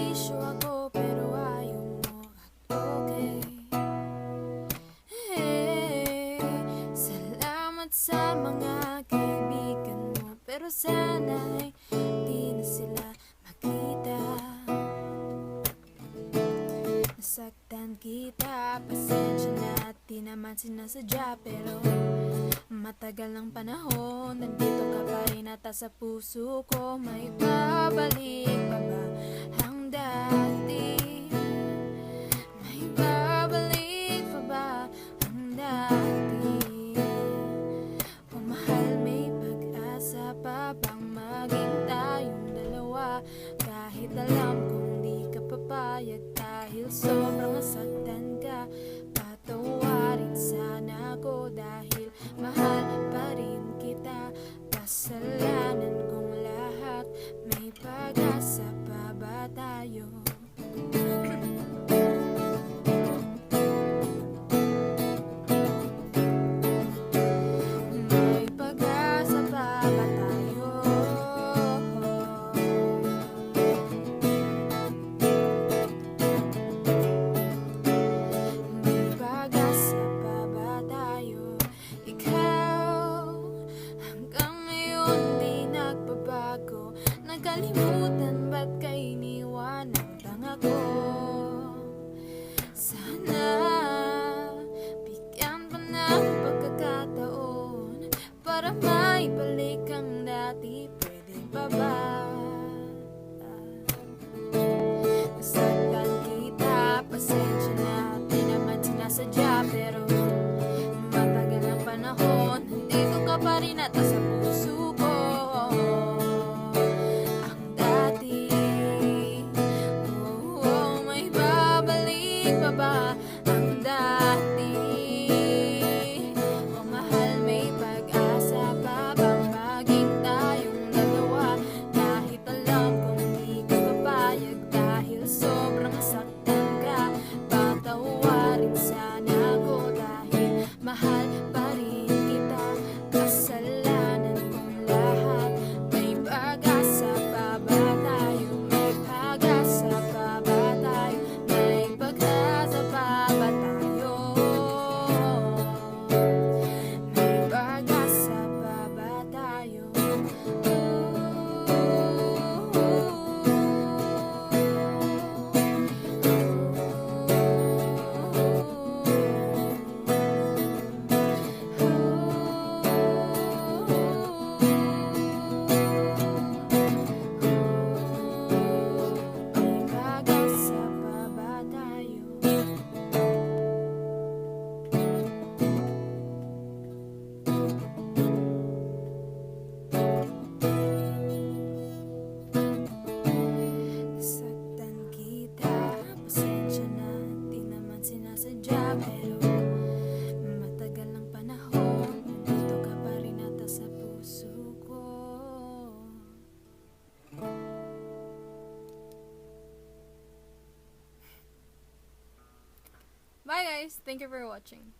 Nagsisisyo ako pero ayaw mo at okay. Hey, salamat sa mga kaibigan mo, pero sana'y di na sila makita. Nasaktan kita, pasensya na at di naman sinasadya, pero matagal ng panahon, nandito ka pa rin at sa puso ko. May babalik pa ba ang dati? May babalik pa ba ang dati? O mahal, may pag-asa pa bang maging tayong dalawa? Kahit alam kong di ka papayag dahil sobrang nasaktan ka, patawarin sana ako dahil mahal pa rin kita. Kasalanan kong lahat, may pag-asa pa ba tayo? May pag-asa pa ba tayo? May pag-asa pa ba tayo? Ikaw, hanggang ngayon di nagbabago. Nagkalimutan ba't ka iniwan ng tanga ko? Sana bigyan pa ng pagkakataon para maibalik ang dati. Pwede pa ba? Nasaktan kita, pasensya na, di naman sinasadya, pero matagal ng panahon, nandito ka pa rin at sa puso ko. Ang dati, oh, may babalik pa ba ang dati? O mahal, may pag-asa pa bang maging tayong dalawa? Kahit alam kong di ka papayag dahil sobrang saktan ka, patawarin sana ako dahil mahal pa rin kita. Kasalanan kong lahat, may pag-asa pa ba tayo? May pag-asa pa ba tayo? May pag-asa pa ba tayo? May pag-asa pa ba tayo? May pag-asa pa ba tayo? Nasaktan kita, pasensya na, di naman sinasadya, pero matagal ng panahon, nandito ka pa rin at sa puso ko. Bye guys! Thank you for watching.